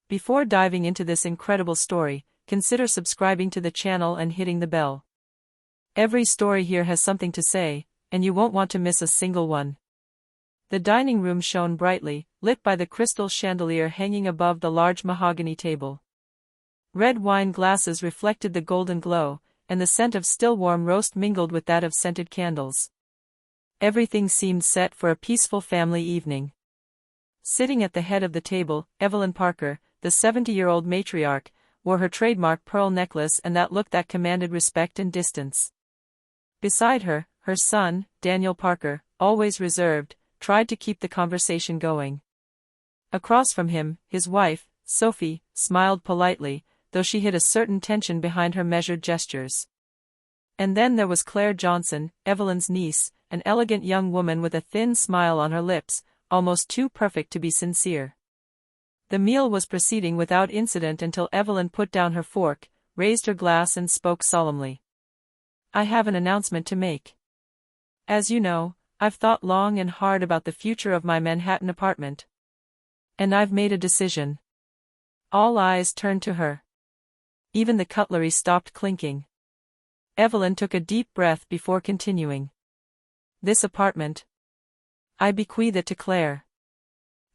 Before diving into this incredible story, consider subscribing to the channel and hitting the bell. Every story here has something to say, and you won't want to miss a single one. The dining room shone brightly, lit by the crystal chandelier hanging above the large mahogany table. Red wine glasses reflected the golden glow, and the scent of still-warm roast mingled with that of scented candles. Everything seemed set for a peaceful family evening. Sitting at the head of the table, Evelyn Parker, the 70-year-old matriarch, wore her trademark pearl necklace and that look that commanded respect and distance. Beside her, her son, Daniel Parker, always reserved, tried to keep the conversation going. Across from him, his wife, Sophie, smiled politely, though she hid a certain tension behind her measured gestures. And then there was Claire Johnson, Evelyn's niece, an elegant young woman with a thin smile on her lips, almost too perfect to be sincere. The meal was proceeding without incident until Evelyn put down her fork, raised her glass and spoke solemnly. "I have an announcement to make. As you know, I've thought long and hard about the future of my Manhattan apartment. And I've made a decision." All eyes turned to her. Even the cutlery stopped clinking. Evelyn took a deep breath before continuing. "This apartment. I bequeath it to Claire."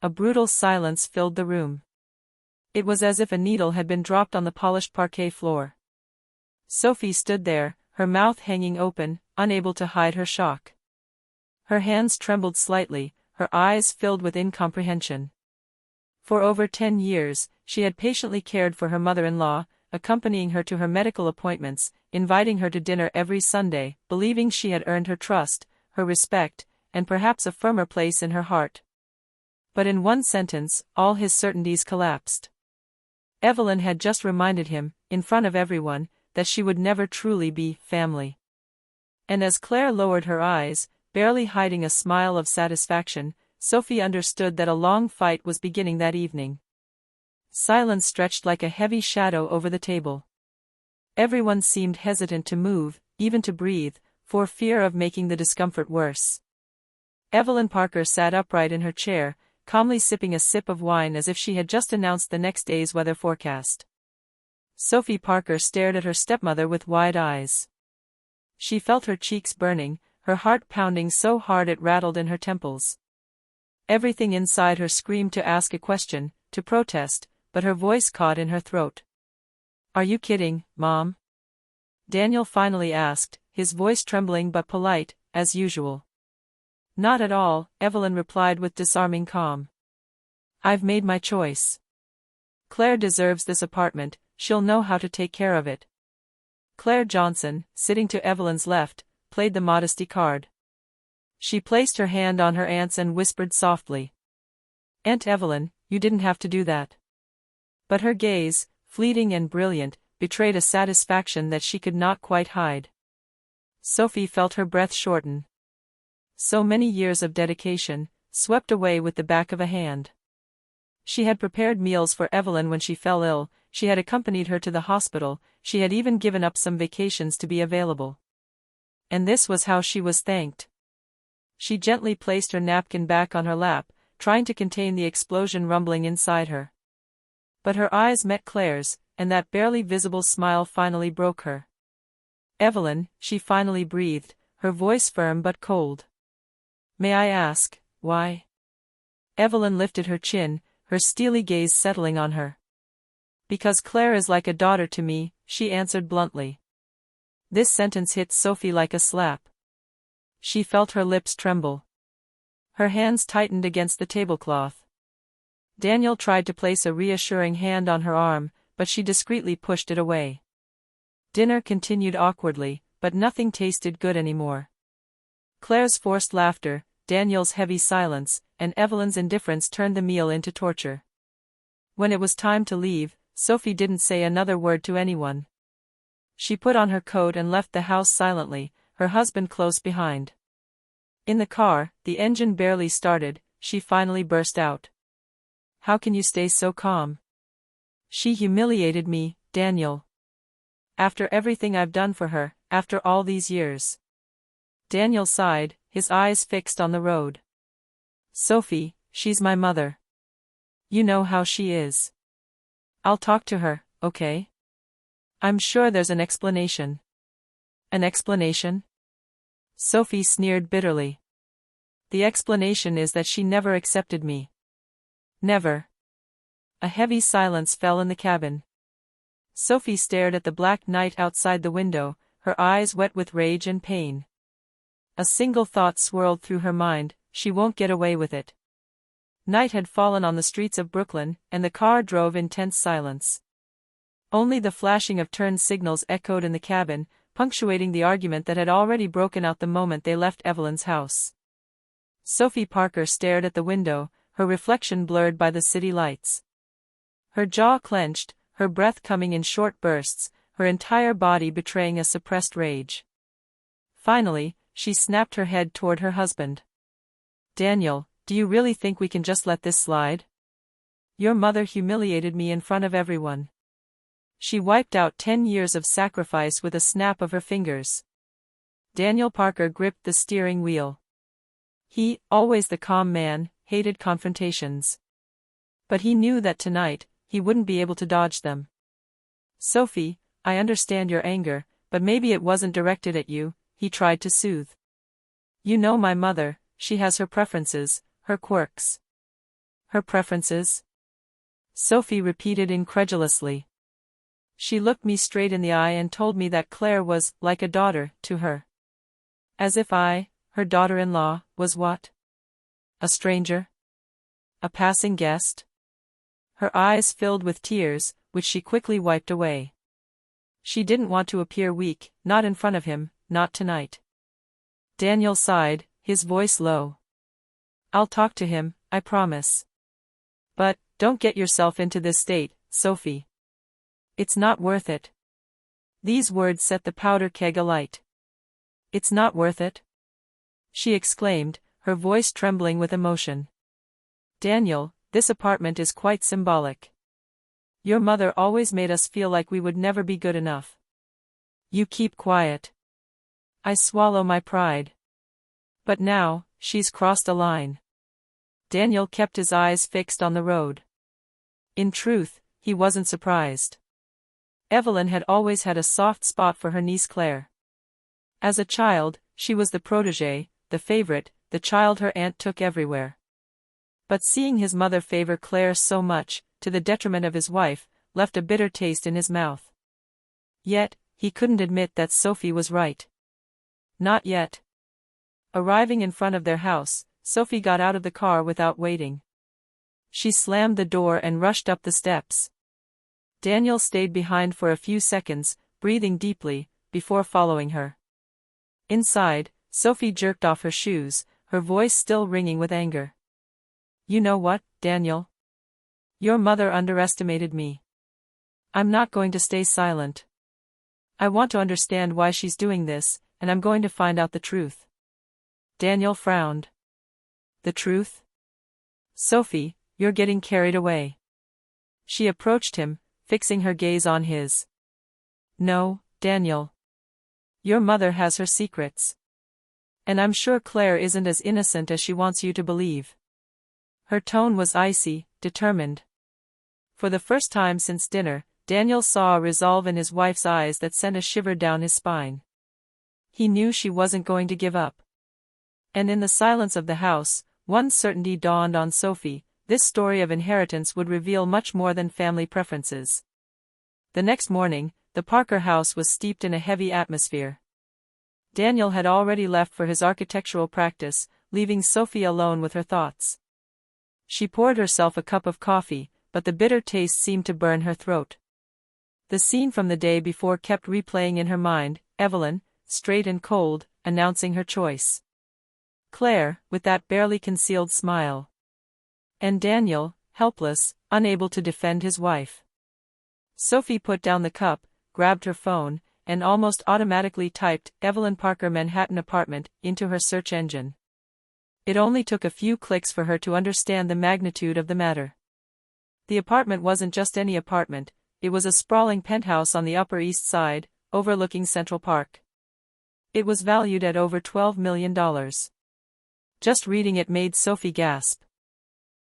A brutal silence filled the room. It was as if a needle had been dropped on the polished parquet floor. Sophie stood there, her mouth hanging open, unable to hide her shock. Her hands trembled slightly, her eyes filled with incomprehension. For over 10 years, she had patiently cared for her mother-in-law, accompanying her to her medical appointments, inviting her to dinner every Sunday, believing she had earned her trust, her respect, and perhaps a firmer place in her heart. But in one sentence, all his certainties collapsed. Evelyn had just reminded him, in front of everyone, that she would never truly be family. And as Claire lowered her eyes, barely hiding a smile of satisfaction, Sophie understood that a long fight was beginning that evening. Silence stretched like a heavy shadow over the table. Everyone seemed hesitant to move, even to breathe, for fear of making the discomfort worse. Evelyn Parker sat upright in her chair, calmly sipping a sip of wine as if she had just announced the next day's weather forecast. Sophie Parker stared at her stepmother with wide eyes. She felt her cheeks burning, her heart pounding so hard it rattled in her temples. Everything inside her screamed to ask a question, to protest, but her voice caught in her throat. "Are you kidding, Mom?" Daniel finally asked, his voice trembling but polite, as usual. "Not at all," Evelyn replied with disarming calm. "I've made my choice. Claire deserves this apartment, she'll know how to take care of it." Claire Johnson, sitting to Evelyn's left, played the modesty card. She placed her hand on her aunt's and whispered softly, "Aunt Evelyn, you didn't have to do that." But her gaze, fleeting and brilliant, betrayed a satisfaction that she could not quite hide. Sophie felt her breath shorten. So many years of dedication, swept away with the back of a hand. She had prepared meals for Evelyn when she fell ill, she had accompanied her to the hospital, she had even given up some vacations to be available. And this was how she was thanked. She gently placed her napkin back on her lap, trying to contain the explosion rumbling inside her. But her eyes met Claire's, and that barely visible smile finally broke her. "Evelyn," she finally breathed, her voice firm but cold. "May I ask, why?" Evelyn lifted her chin, her steely gaze settling on her. "Because Claire is like a daughter to me," she answered bluntly. This sentence hit Sophie like a slap. She felt her lips tremble. Her hands tightened against the tablecloth. Daniel tried to place a reassuring hand on her arm, but she discreetly pushed it away. Dinner continued awkwardly, but nothing tasted good anymore. Claire's forced laughter, Daniel's heavy silence, and Evelyn's indifference turned the meal into torture. When it was time to leave, Sophie didn't say another word to anyone. She put on her coat and left the house silently, her husband close behind. In the car, the engine barely started, she finally burst out. "How can you stay so calm? She humiliated me, Daniel. After everything I've done for her, after all these years." Daniel sighed, his eyes fixed on the road. "Sophie, she's my mother. You know how she is. I'll talk to her, okay? I'm sure there's an explanation. An explanation? Sophie sneered bitterly. The explanation is that she never accepted me. Never. A heavy silence fell in the cabin. Sophie stared at the black night outside the window, her eyes wet with rage and pain. A single thought swirled through her mind: she won't get away with it. Night had fallen on the streets of Brooklyn, and the car drove in tense silence. Only the flashing of turn signals echoed in the cabin, punctuating the argument that had already broken out the moment they left Evelyn's house. Sophie Parker stared at the window, her reflection blurred by the city lights. Her jaw clenched, her breath coming in short bursts, her entire body betraying a suppressed rage. Finally, she snapped her head toward her husband. "Daniel, do you really think we can just let this slide? Your mother humiliated me in front of everyone. She wiped out 10 years of sacrifice with a snap of her fingers." Daniel Parker gripped the steering wheel. He, always the calm man, hated confrontations. But he knew that tonight, he wouldn't be able to dodge them. "Sophie, I understand your anger, but maybe it wasn't directed at you," he tried to soothe. "You know my mother, she has her preferences, her quirks." "Her preferences?" Sophie repeated incredulously. "She looked me straight in the eye and told me that Claire was like a daughter to her. As if I, her daughter-in-law, was what? A stranger? A passing guest?" Her eyes filled with tears, which she quickly wiped away. She didn't want to appear weak, not in front of him, not tonight. Daniel sighed, his voice low. "I'll talk to him, I promise. But, don't get yourself into this state, Sophie. It's not worth it." These words set the powder keg alight. "It's not worth it?" she exclaimed, her voice trembling with emotion. "Daniel, this apartment is quite symbolic. Your mother always made us feel like we would never be good enough. You keep quiet. I swallow my pride. But now, she's crossed a line." Daniel kept his eyes fixed on the road. In truth, he wasn't surprised. Evelyn had always had a soft spot for her niece Claire. As a child, she was the protégée, the favorite, the child her aunt took everywhere. But seeing his mother favor Claire so much, to the detriment of his wife, left a bitter taste in his mouth. Yet, he couldn't admit that Sophie was right. Not yet. Arriving in front of their house, Sophie got out of the car without waiting. She slammed the door and rushed up the steps. Daniel stayed behind for a few seconds, breathing deeply, before following her. Inside, Sophie jerked off her shoes, her voice still ringing with anger. "You know what, Daniel? Your mother underestimated me. I'm not going to stay silent. I want to understand why she's doing this, and I'm going to find out the truth." Daniel frowned. "The truth? Sophie, you're getting carried away." She approached him, fixing her gaze on his. "No, Daniel. Your mother has her secrets. And I'm sure Claire isn't as innocent as she wants you to believe." Her tone was icy, determined. For the first time since dinner, Daniel saw a resolve in his wife's eyes that sent a shiver down his spine. He knew she wasn't going to give up. And in the silence of the house, one certainty dawned on Sophie: this story of inheritance would reveal much more than family preferences. The next morning, the Parker house was steeped in a heavy atmosphere. Daniel had already left for his architectural practice, leaving Sophie alone with her thoughts. She poured herself a cup of coffee, but the bitter taste seemed to burn her throat. The scene from the day before kept replaying in her mind: Evelyn, straight and cold, announcing her choice. Claire, with that barely concealed smile. And Daniel, helpless, unable to defend his wife. Sophie put down the cup, grabbed her phone, and almost automatically typed "Evelyn Parker Manhattan apartment" into her search engine. It only took a few clicks for her to understand the magnitude of the matter. The apartment wasn't just any apartment, it was a sprawling penthouse on the Upper East Side, overlooking Central Park. It was valued at over $12 million. Just reading it made Sophie gasp.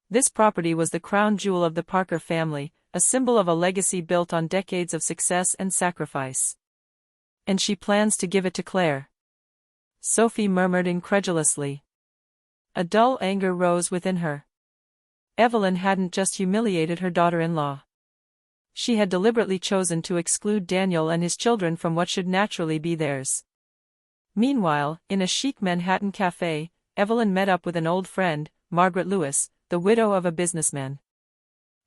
This property was the crown jewel of the Parker family, a symbol of a legacy built on decades of success and sacrifice. And she plans to give it to Claire. Sophie murmured incredulously. A dull anger rose within her. Evelyn hadn't just humiliated her daughter-in-law. She had deliberately chosen to exclude Daniel and his children from what should naturally be theirs. Meanwhile, in a chic Manhattan cafe, Evelyn met up with an old friend, Margaret Lewis, the widow of a businessman.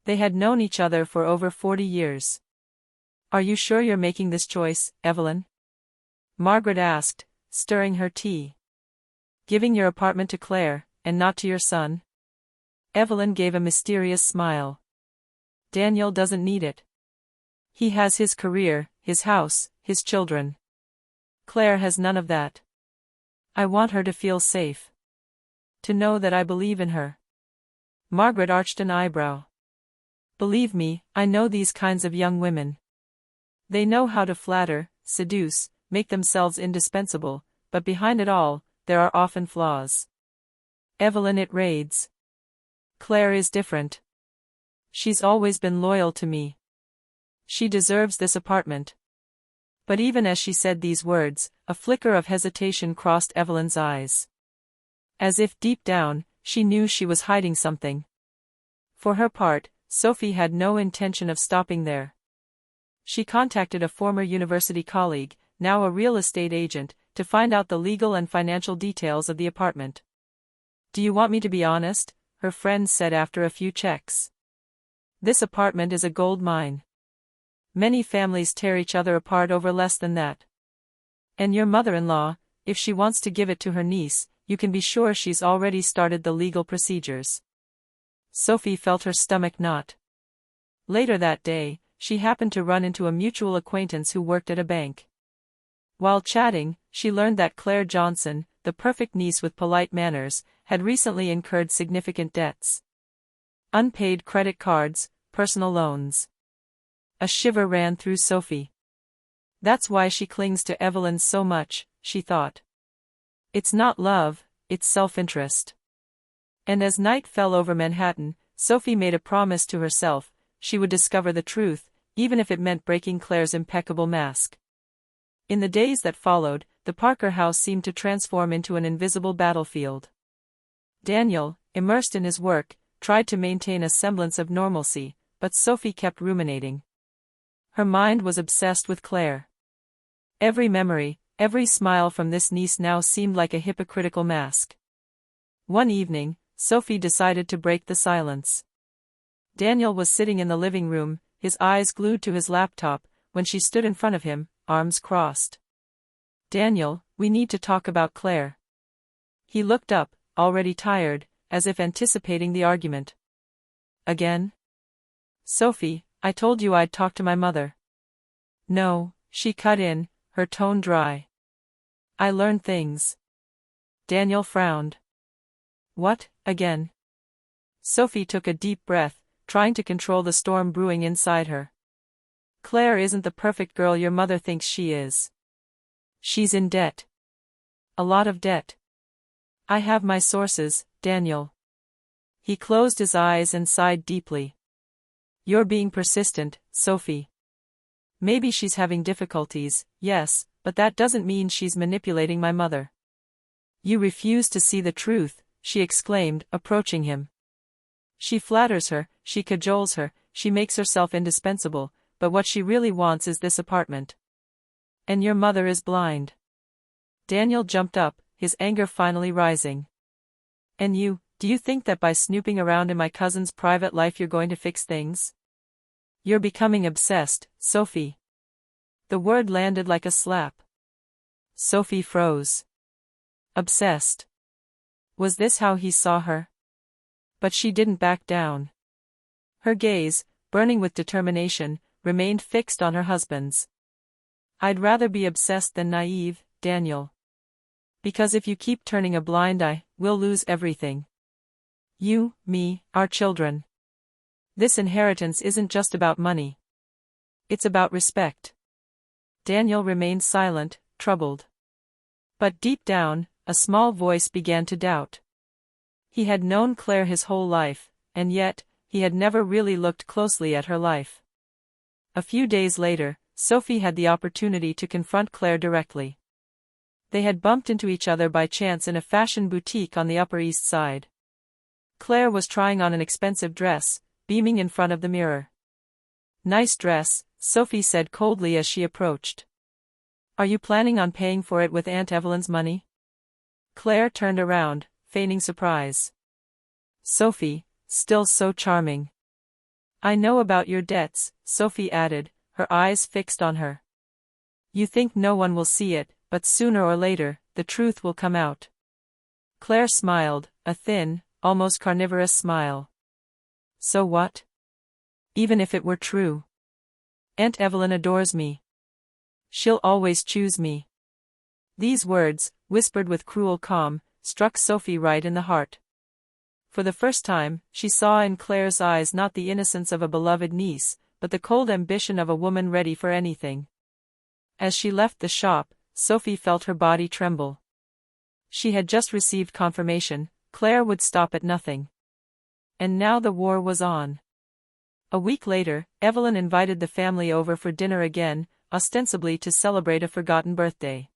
They had known each other for over 40 years. "Are you sure you're making this choice, Evelyn?" Margaret asked, stirring her tea. "Giving your apartment to Claire, and not to your son?" Evelyn gave a mysterious smile. "Daniel doesn't need it. He has his career, his house, his children. Claire has none of that. I want her to feel safe. To know that I believe in her." Margaret arched an eyebrow. "Believe me, I know these kinds of young women. They know how to flatter, seduce, make themselves indispensable, but behind it all, there are often flaws. Evelyn, it raids. Claire is different. She's always been loyal to me. She deserves this apartment." But even as she said these words, a flicker of hesitation crossed Evelyn's eyes. As if deep down, she knew she was hiding something. For her part, Sophie had no intention of stopping there. She contacted a former university colleague, now a real estate agent, to find out the legal and financial details of the apartment. "Do you want me to be honest?" her friend said after a few checks. "This apartment is a gold mine. Many families tear each other apart over less than that. And your mother-in-law, if she wants to give it to her niece, you can be sure she's already started the legal procedures." Sophie felt her stomach knot. Later that day, she happened to run into a mutual acquaintance who worked at a bank. While chatting, she learned that Claire Johnson, the perfect niece with polite manners, had recently incurred significant debts. Unpaid credit cards, personal loans. A shiver ran through Sophie. That's why she clings to Evelyn so much, she thought. It's not love, it's self-interest. And as night fell over Manhattan, Sophie made a promise to herself: she would discover the truth, even if it meant breaking Claire's impeccable mask. In the days that followed, the Parker house seemed to transform into an invisible battlefield. Daniel, immersed in his work, tried to maintain a semblance of normalcy, but Sophie kept ruminating. Her mind was obsessed with Claire. Every memory, every smile from this niece now seemed like a hypocritical mask. One evening, Sophie decided to break the silence. Daniel was sitting in the living room, his eyes glued to his laptop, when she stood in front of him, arms crossed. "Daniel, we need to talk about Claire." He looked up, already tired, as if anticipating the argument. "Again?" "Sophie, I told you I'd talk to my mother." "No," she cut in, her tone dry. "I learned things." Daniel frowned. "What, again?" Sophie took a deep breath, trying to control the storm brewing inside her. "Claire isn't the perfect girl your mother thinks she is. She's in debt. A lot of debt. I have my sources, Daniel." He closed his eyes and sighed deeply. "You're being persistent, Sophie. Maybe she's having difficulties, yes, but that doesn't mean she's manipulating my mother." "You refuse to see the truth," she exclaimed, approaching him. "She flatters her, she cajoles her, she makes herself indispensable, but what she really wants is this apartment. And your mother is blind." Daniel jumped up, his anger finally rising. "And you, do you think that by snooping around in my cousin's private life you're going to fix things? You're becoming obsessed, Sophie." The word landed like a slap. Sophie froze. Obsessed. Was this how he saw her? But she didn't back down. Her gaze, burning with determination, remained fixed on her husband's. "I'd rather be obsessed than naive, Daniel. Because if you keep turning a blind eye, we'll lose everything. You, me, our children. This inheritance isn't just about money. It's about respect." Daniel remained silent, troubled. But deep down, a small voice began to doubt. He had known Claire his whole life, and yet, he had never really looked closely at her life. A few days later, Sophie had the opportunity to confront Claire directly. They had bumped into each other by chance in a fashion boutique on the Upper East Side. Claire was trying on an expensive dress, beaming in front of the mirror. "Nice dress," Sophie said coldly as she approached. "Are you planning on paying for it with Aunt Evelyn's money?" Claire turned around, feigning surprise. Sophie, still so charming. "I know about your debts," Sophie added, her eyes fixed on her. "You think no one will see it, but sooner or later, the truth will come out." Claire smiled, a thin, almost carnivorous smile. "So what? Even if it were true. Aunt Evelyn adores me. She'll always choose me." These words, whispered with cruel calm, struck Sophie right in the heart. For the first time, she saw in Claire's eyes not the innocence of a beloved niece, but the cold ambition of a woman ready for anything. As she left the shop, Sophie felt her body tremble. She had just received confirmation, Claire would stop at nothing. And now the war was on. A week later, Evelyn invited the family over for dinner again, ostensibly to celebrate a forgotten birthday.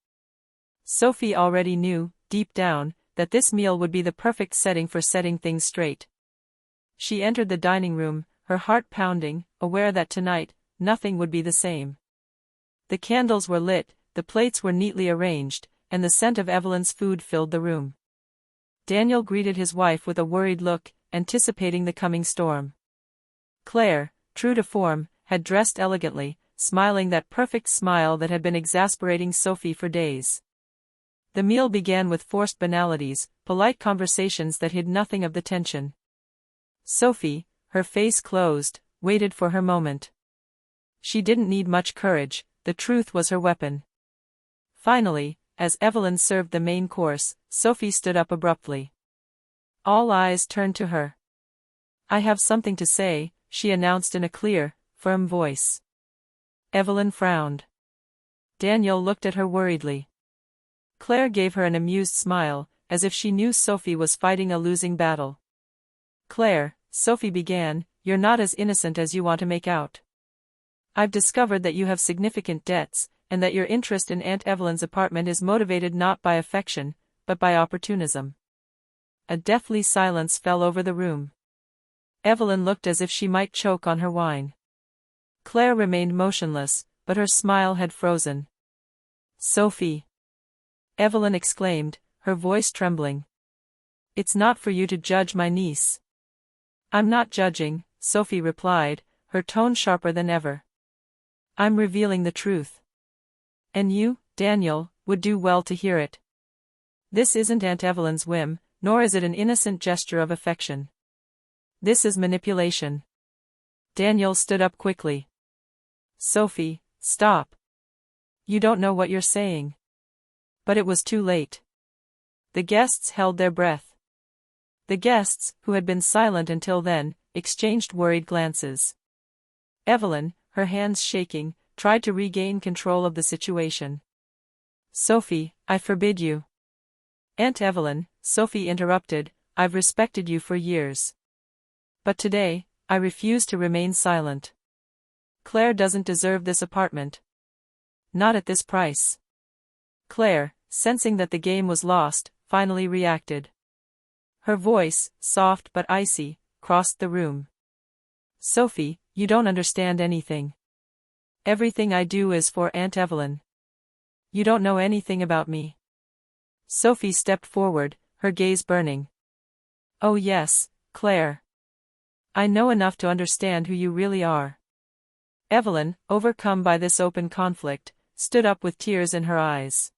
Sophie already knew, deep down, that this meal would be the perfect setting for setting things straight. She entered the dining room, her heart pounding, aware that tonight, nothing would be the same. The candles were lit, the plates were neatly arranged, and the scent of Evelyn's food filled the room. Daniel greeted his wife with a worried look, anticipating the coming storm. Claire, true to form, had dressed elegantly, smiling that perfect smile that had been exasperating Sophie for days. The meal began with forced banalities, polite conversations that hid nothing of the tension. Sophie, her face closed, waited for her moment. She didn't need much courage, the truth was her weapon. Finally, as Evelyn served the main course, Sophie stood up abruptly. All eyes turned to her. "I have something to say," she announced in a clear, firm voice. Evelyn frowned. Daniel looked at her worriedly. Claire gave her an amused smile, as if she knew Sophie was fighting a losing battle. "Claire," Sophie began, "you're not as innocent as you want to make out. I've discovered that you have significant debts, and that your interest in Aunt Evelyn's apartment is motivated not by affection, but by opportunism." A deathly silence fell over the room. Evelyn looked as if she might choke on her wine. Claire remained motionless, but her smile had frozen. "Sophie!" Evelyn exclaimed, her voice trembling. "It's not for you to judge my niece." "I'm not judging," Sophie replied, her tone sharper than ever. "I'm revealing the truth. And you, Daniel, would do well to hear it. This isn't Aunt Evelyn's whim, nor is it an innocent gesture of affection. This is manipulation." Daniel stood up quickly. "Sophie, stop. You don't know what you're saying." But it was too late. The guests held their breath. The guests, who had been silent until then, exchanged worried glances. Evelyn, her hands shaking, tried to regain control of the situation. "Sophie, I forbid you." "Aunt Evelyn," Sophie interrupted, "I've respected you for years. But today, I refuse to remain silent. Claire doesn't deserve this apartment. Not at this price." Claire, sensing that the game was lost, finally reacted. Her voice, soft but icy, crossed the room. "Sophie, you don't understand anything. Everything I do is for Aunt Evelyn. You don't know anything about me." Sophie stepped forward, her gaze burning. "Oh yes, Claire. I know enough to understand who you really are." Evelyn, overcome by this open conflict, stood up with tears in her eyes.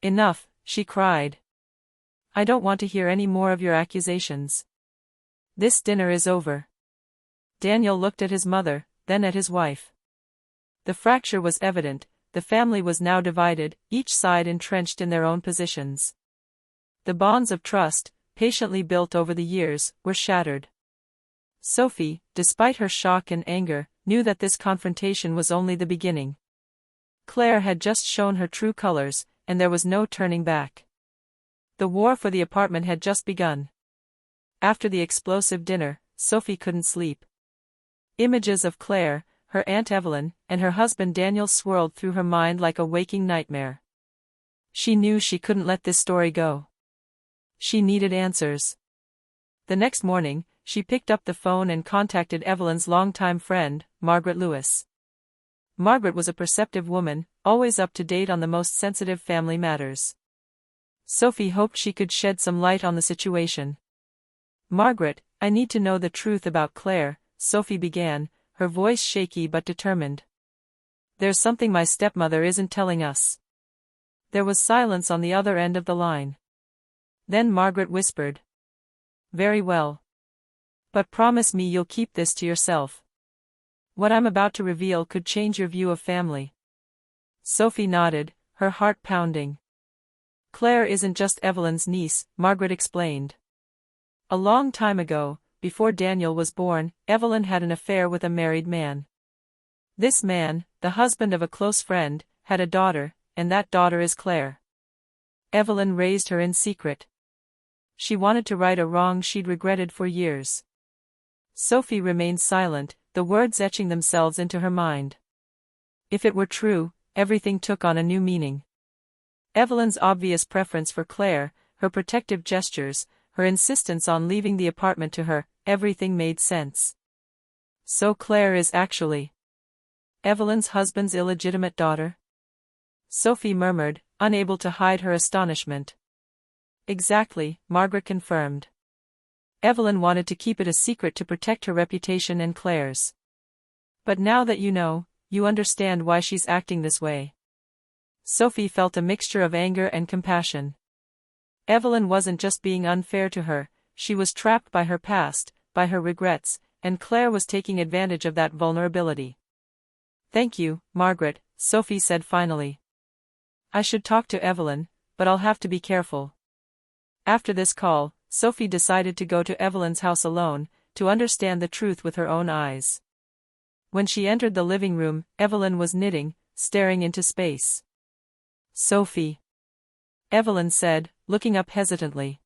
"Enough," she cried. "I don't want to hear any more of your accusations. This dinner is over." Daniel looked at his mother, then at his wife. The fracture was evident, the family was now divided, each side entrenched in their own positions. The bonds of trust, patiently built over the years, were shattered. Sophie, despite her shock and anger, knew that this confrontation was only the beginning. Claire had just shown her true colors, and there was no turning back. The war for the apartment had just begun. After the explosive dinner, Sophie couldn't sleep. Images of Claire, her Aunt Evelyn, and her husband Daniel swirled through her mind like a waking nightmare. She knew she couldn't let this story go. She needed answers. The next morning, she picked up the phone and contacted Evelyn's longtime friend, Margaret Lewis. Margaret was a perceptive woman, always up to date on the most sensitive family matters. Sophie hoped she could shed some light on the situation. "Margaret, I need to know the truth about Claire," Sophie began, her voice shaky but determined. "There's something my stepmother isn't telling us." There was silence on the other end of the line. Then Margaret whispered, "Very well. But promise me you'll keep this to yourself. What I'm about to reveal could change your view of family." Sophie nodded, her heart pounding. "Claire isn't just Evelyn's niece," Margaret explained. "A long time ago, before Daniel was born, Evelyn had an affair with a married man. This man, the husband of a close friend, had a daughter, and that daughter is Claire. Evelyn raised her in secret. She wanted to right a wrong she'd regretted for years." Sophie remained silent, the words etching themselves into her mind. If it were true, everything took on a new meaning. Evelyn's obvious preference for Claire, her protective gestures, her insistence on leaving the apartment to her, everything made sense. So Claire is actually Evelyn's husband's illegitimate daughter? Sophie murmured, unable to hide her astonishment. "Exactly," Margaret confirmed. "Evelyn wanted to keep it a secret to protect her reputation and Claire's. But now that you know, you understand why she's acting this way." Sophie felt a mixture of anger and compassion. Evelyn wasn't just being unfair to her, she was trapped by her past, by her regrets, and Claire was taking advantage of that vulnerability. "Thank you, Margaret," Sophie said finally. "I should talk to Evelyn, but I'll have to be careful." After this call, Sophie decided to go to Evelyn's house alone, to understand the truth with her own eyes. When she entered the living room, Evelyn was knitting, staring into space. "Sophie," Evelyn said, looking up hesitantly.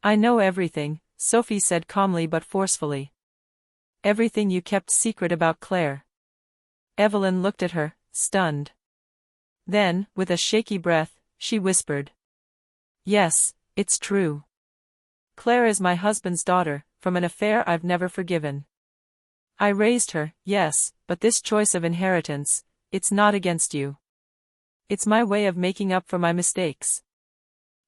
"I know everything," Sophie said calmly but forcefully. "Everything you kept secret about Claire." Evelyn looked at her, stunned. Then, with a shaky breath, she whispered, "Yes, it's true. Claire is my husband's daughter, from an affair I've never forgiven. I raised her, yes, but this choice of inheritance, it's not against you. It's my way of making up for my mistakes."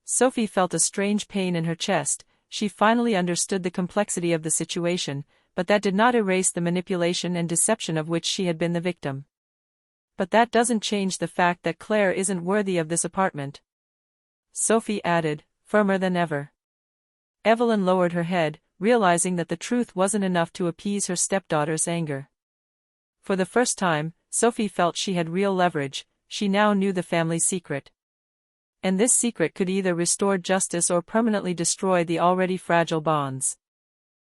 Sophie felt a strange pain in her chest. She finally understood the complexity of the situation, but that did not erase the manipulation and deception of which she had been the victim. "But that doesn't change the fact that Claire isn't worthy of this apartment," Sophie added, firmer than ever. Evelyn lowered her head, realizing that the truth wasn't enough to appease her stepdaughter's anger. For the first time, Sophie felt she had real leverage. She now knew the family secret. And this secret could either restore justice or permanently destroy the already fragile bonds.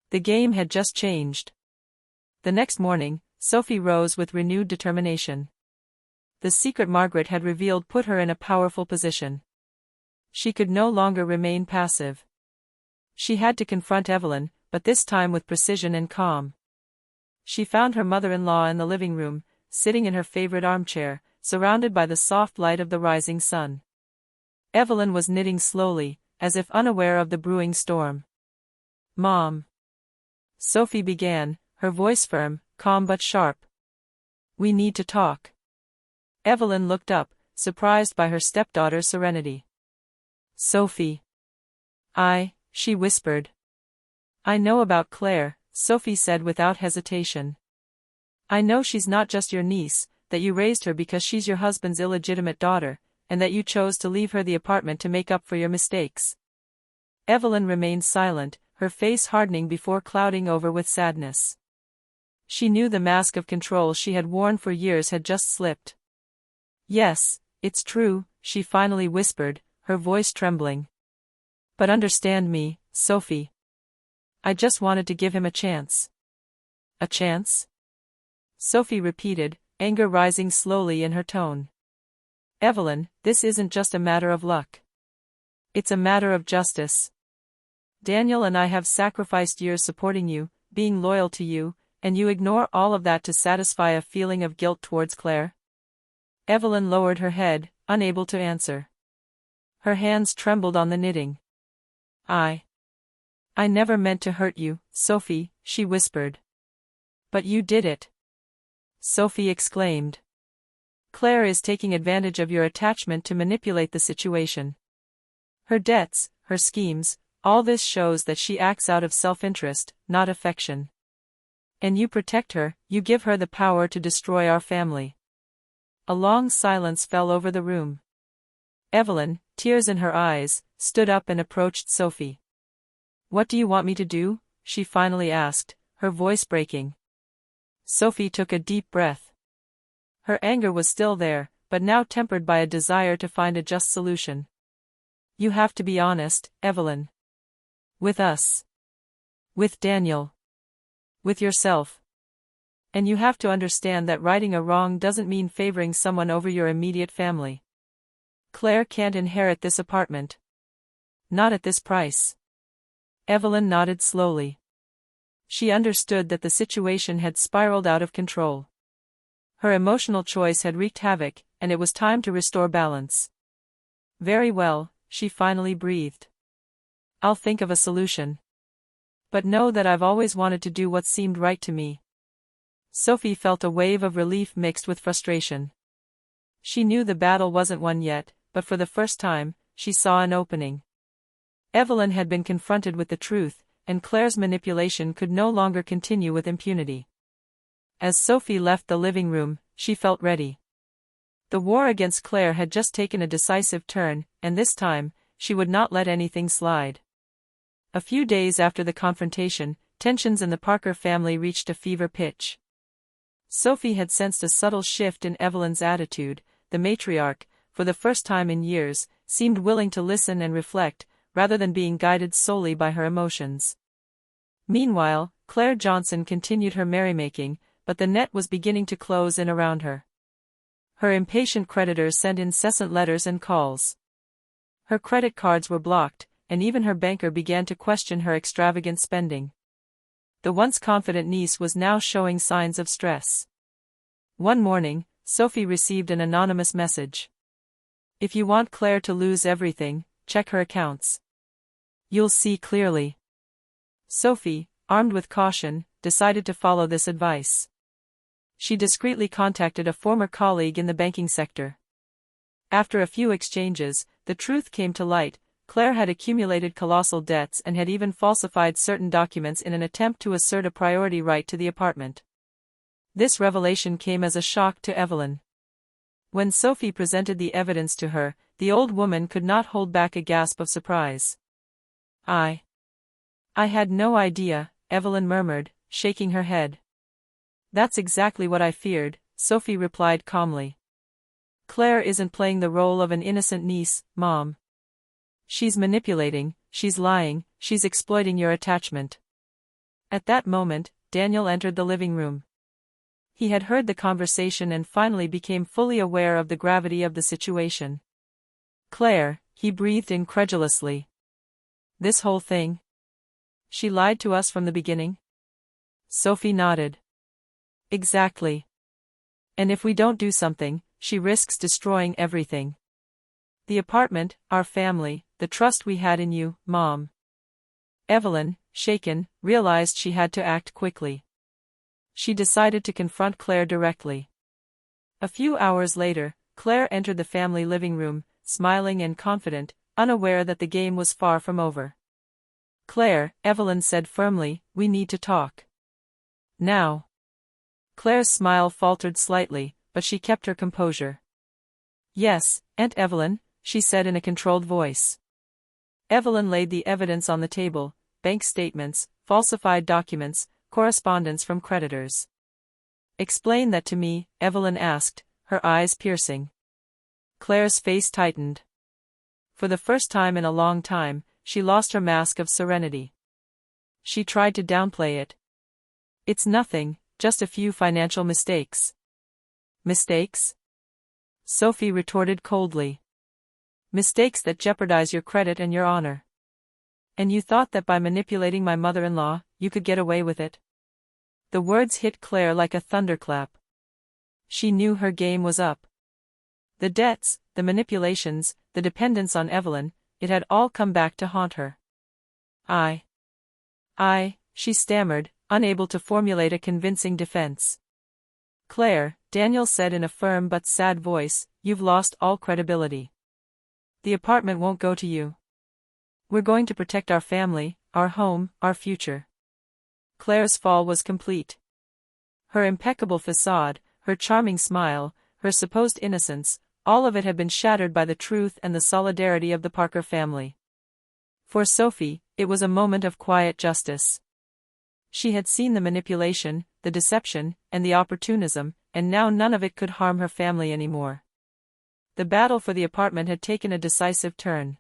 The game had just changed. The next morning, Sophie rose with renewed determination. The secret Margaret had revealed put her in a powerful position. She could no longer remain passive. She had to confront Evelyn, but this time with precision and calm. She found her mother-in-law in the living room, sitting in her favorite armchair, surrounded by the soft light of the rising sun. Evelyn was knitting slowly, as if unaware of the brewing storm. "Mom," Sophie began, her voice firm, calm but sharp. "We need to talk." Evelyn looked up, surprised by her stepdaughter's serenity. "Sophie." She whispered. "I know about Claire," Sophie said without hesitation. "I know she's not just your niece, that you raised her because she's your husband's illegitimate daughter, and that you chose to leave her the apartment to make up for your mistakes." Evelyn remained silent, her face hardening before clouding over with sadness. She knew the mask of control she had worn for years had just slipped. "Yes, it's true," she finally whispered, her voice trembling. "But understand me, Sophie. I just wanted to give him a chance." "A chance?" Sophie repeated, anger rising slowly in her tone. "Evelyn, this isn't just a matter of luck. It's a matter of justice. Daniel and I have sacrificed years supporting you, being loyal to you, and you ignore all of that to satisfy a feeling of guilt towards Claire? Evelyn lowered her head, unable to answer. Her hands trembled on the knitting. I never meant to hurt you, Sophie, she whispered. But you did it. Sophie exclaimed. Claire is taking advantage of your attachment to manipulate the situation. Her debts, her schemes, all this shows that she acts out of self-interest, not affection. And you protect her, you give her the power to destroy our family. A long silence fell over the room. Evelyn, tears in her eyes, stood up and approached Sophie. What do you want me to do? She finally asked, her voice breaking. Sophie took a deep breath. Her anger was still there, but now tempered by a desire to find a just solution. You have to be honest, Evelyn. With us. With Daniel. With yourself. And you have to understand that righting a wrong doesn't mean favoring someone over your immediate family. Claire can't inherit this apartment. Not at this price. Evelyn nodded slowly. She understood that the situation had spiraled out of control. Her emotional choice had wreaked havoc, and it was time to restore balance. Very well, she finally breathed. I'll think of a solution. But know that I've always wanted to do what seemed right to me. Sophie felt a wave of relief mixed with frustration. She knew the battle wasn't won yet, but for the first time, she saw an opening. Evelyn had been confronted with the truth, and Claire's manipulation could no longer continue with impunity. As Sophie left the living room, she felt ready. The war against Claire had just taken a decisive turn, and this time, she would not let anything slide. A few days after the confrontation, tensions in the Parker family reached a fever pitch. Sophie had sensed a subtle shift in Evelyn's attitude. The matriarch, for the first time in years, seemed willing to listen and reflect, rather than being guided solely by her emotions. Meanwhile, Claire Johnson continued her merrymaking, but the net was beginning to close in around her. Her impatient creditors sent incessant letters and calls. Her credit cards were blocked, and even her banker began to question her extravagant spending. The once confident niece was now showing signs of stress. One morning, Sophie received an anonymous message. If you want Claire to lose everything, check her accounts. You'll see clearly. Sophie, armed with caution, decided to follow this advice. She discreetly contacted a former colleague in the banking sector. After a few exchanges, the truth came to light. Claire had accumulated colossal debts and had even falsified certain documents in an attempt to assert a priority right to the apartment. This revelation came as a shock to Evelyn. When Sophie presented the evidence to her, the old woman could not hold back a gasp of surprise. I had no idea, Evelyn murmured, shaking her head. That's exactly what I feared, Sophie replied calmly. Claire isn't playing the role of an innocent niece, Mom. She's manipulating, she's lying, she's exploiting your attachment. At that moment, Daniel entered the living room. He had heard the conversation and finally became fully aware of the gravity of the situation. Claire, he breathed incredulously. This whole thing? She lied to us from the beginning? Sophie nodded. Exactly. And if we don't do something, she risks destroying everything. The apartment, our family, the trust we had in you, Mom. Evelyn, shaken, realized she had to act quickly. She decided to confront Claire directly. A few hours later, Claire entered the family living room, smiling and confident, unaware that the game was far from over. Claire, Evelyn said firmly, we need to talk. Now. Claire's smile faltered slightly, but she kept her composure. Yes, Aunt Evelyn, she said in a controlled voice. Evelyn laid the evidence on the table, bank statements, falsified documents, correspondence from creditors. Explain that to me, Evelyn asked, her eyes piercing. Claire's face tightened. For the first time in a long time, she lost her mask of serenity. She tried to downplay it. It's nothing, just a few financial mistakes. Mistakes? Sophie retorted coldly. Mistakes that jeopardize your credit and your honor. And you thought that by manipulating my mother-in-law, you could get away with it? The words hit Claire like a thunderclap. She knew her game was up. The debts, the manipulations, the dependence on Evelyn, it had all come back to haunt her. She stammered, unable to formulate a convincing defense. Claire, Daniel said in a firm but sad voice, you've lost all credibility. The apartment won't go to you. We're going to protect our family, our home, our future. Claire's fall was complete. Her impeccable facade, her charming smile, her supposed innocence, all of it had been shattered by the truth and the solidarity of the Parker family. For Sophie, it was a moment of quiet justice. She had seen the manipulation, the deception, and the opportunism, and now none of it could harm her family anymore. The battle for the apartment had taken a decisive turn.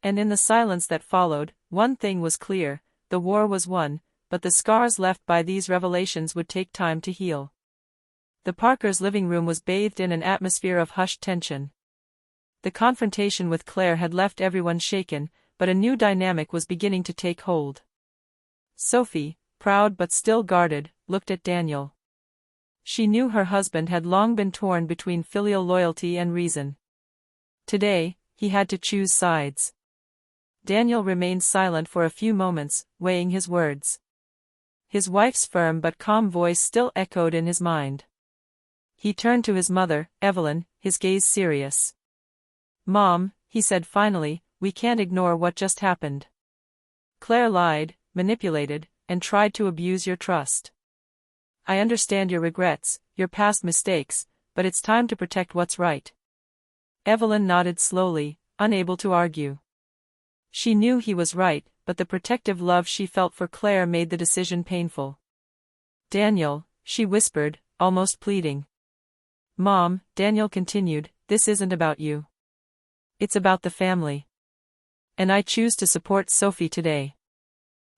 And in the silence that followed, one thing was clear: the war was won, but the scars left by these revelations would take time to heal. The Parkers' living room was bathed in an atmosphere of hushed tension. The confrontation with Claire had left everyone shaken, but a new dynamic was beginning to take hold. Sophie, proud but still guarded, looked at Daniel. She knew her husband had long been torn between filial loyalty and reason. Today, he had to choose sides. Daniel remained silent for a few moments, weighing his words. His wife's firm but calm voice still echoed in his mind. He turned to his mother, Evelyn, his gaze serious. "Mom," he said finally, "we can't ignore what just happened. Claire lied, manipulated, and tried to abuse your trust. I understand your regrets, your past mistakes, but it's time to protect what's right." Evelyn nodded slowly, unable to argue. She knew he was right, but the protective love she felt for Claire made the decision painful. "Daniel," she whispered, almost pleading. "Mom," Daniel continued, "this isn't about you. It's about the family. And I choose to support Sophie today.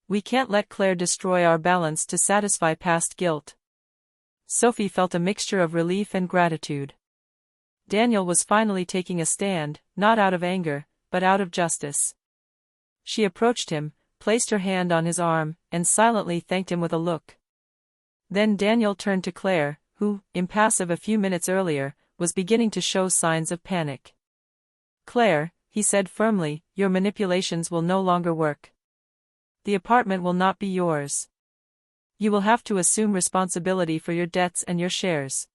We can't let Claire destroy our balance to satisfy past guilt." Sophie felt a mixture of relief and gratitude. Daniel was finally taking a stand, not out of anger, but out of justice. She approached him, placed her hand on his arm, and silently thanked him with a look. Then Daniel turned to Claire, who, impassive a few minutes earlier, was beginning to show signs of panic. "Claire," he said firmly, "your manipulations will no longer work. The apartment will not be yours. You will have to assume responsibility for your debts and your shares.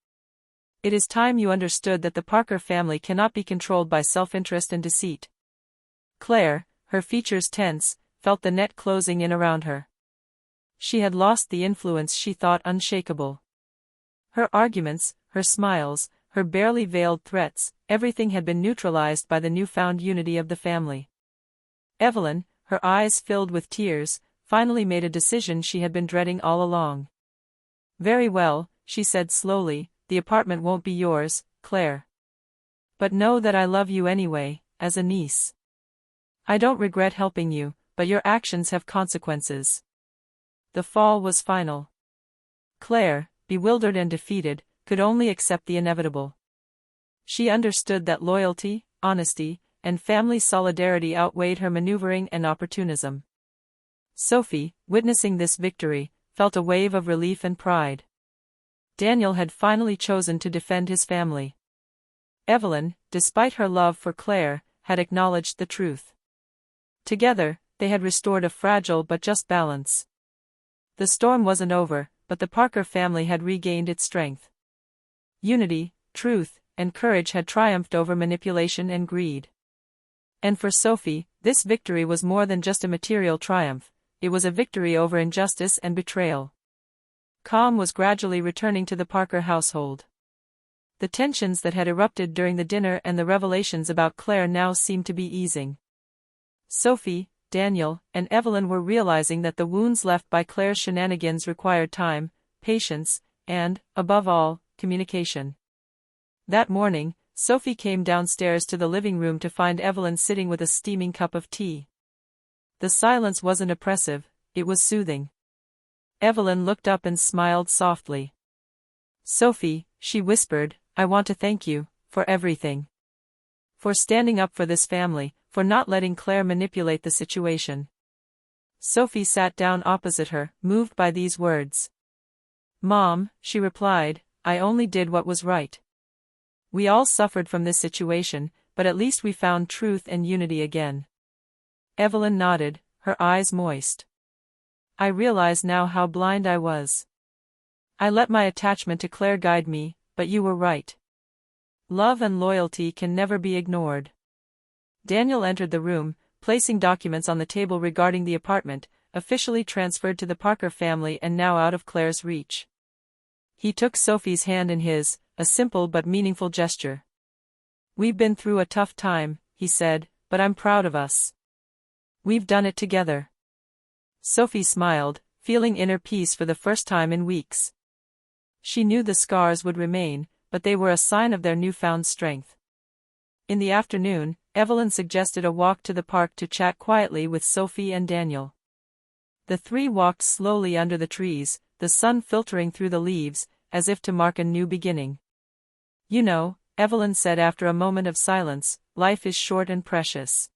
It is time you understood that the Parker family cannot be controlled by self-interest and deceit." Claire, her features tense, felt the net closing in around her. She had lost the influence she thought unshakable. Her arguments, her smiles, her barely veiled threats, everything had been neutralized by the newfound unity of the family. Evelyn, her eyes filled with tears, finally made a decision she had been dreading all along. "Very well," she said slowly, "the apartment won't be yours, Claire. But know that I love you anyway, as a niece. I don't regret helping you, but your actions have consequences." The fall was final. Claire, bewildered and defeated, could only accept the inevitable. She understood that loyalty, honesty, and family solidarity outweighed her maneuvering and opportunism. Sophie, witnessing this victory, felt a wave of relief and pride. Daniel had finally chosen to defend his family. Evelyn, despite her love for Claire, had acknowledged the truth. Together, they had restored a fragile but just balance. The storm wasn't over, but the Parker family had regained its strength. Unity, truth, and courage had triumphed over manipulation and greed. And for Sophie, this victory was more than just a material triumph, it was a victory over injustice and betrayal. Calm was gradually returning to the Parker household. The tensions that had erupted during the dinner and the revelations about Claire now seemed to be easing. Sophie, Daniel, and Evelyn were realizing that the wounds left by Claire's shenanigans required time, patience, and, above all, communication. That morning, Sophie came downstairs to the living room to find Evelyn sitting with a steaming cup of tea. The silence wasn't oppressive, it was soothing. Evelyn looked up and smiled softly. "Sophie," she whispered, "I want to thank you, for everything. For standing up for this family, for not letting Claire manipulate the situation." Sophie sat down opposite her, moved by these words. Mom, she replied, I only did what was right. We all suffered from this situation, but at least we found truth and unity again. Evelyn nodded, her eyes moist. I realize now how blind I was. I let my attachment to Claire guide me, but you were right. Love and loyalty can never be ignored. Daniel entered the room, placing documents on the table regarding the apartment, officially transferred to the Parker family and now out of Claire's reach. He took Sophie's hand in his, a simple but meaningful gesture. We've been through a tough time, he said, but I'm proud of us. We've done it together. Sophie smiled, feeling inner peace for the first time in weeks. She knew the scars would remain, but they were a sign of their newfound strength. In the afternoon, Evelyn suggested a walk to the park to chat quietly with Sophie and Daniel. The three walked slowly under the trees, the sun filtering through the leaves, as if to mark a new beginning. You know, Evelyn said after a moment of silence, life is short and precious.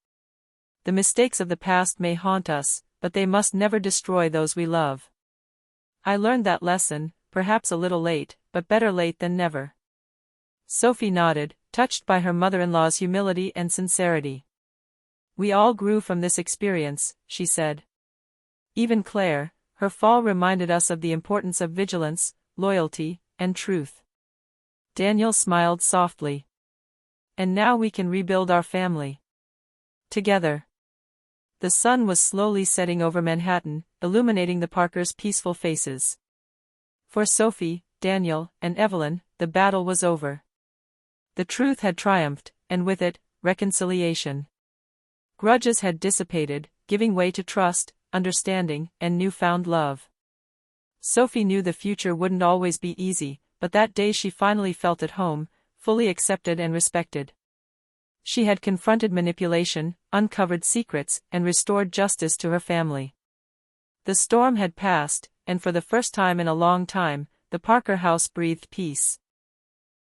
The mistakes of the past may haunt us, but they must never destroy those we love. I learned that lesson, perhaps a little late, but better late than never. Sophie nodded, touched by her mother-in-law's humility and sincerity. We all grew from this experience, she said. Even Claire, her fall reminded us of the importance of vigilance, loyalty, and truth. Daniel smiled softly. And now we can rebuild our family. Together. The sun was slowly setting over Manhattan, illuminating the Parkers' peaceful faces. For Sophie, Daniel, and Evelyn, the battle was over. The truth had triumphed, and with it, reconciliation. Grudges had dissipated, giving way to trust, understanding, and newfound love. Sophie knew the future wouldn't always be easy, but that day she finally felt at home, fully accepted and respected. She had confronted manipulation, uncovered secrets, and restored justice to her family. The storm had passed, and for the first time in a long time, the Parker house breathed peace.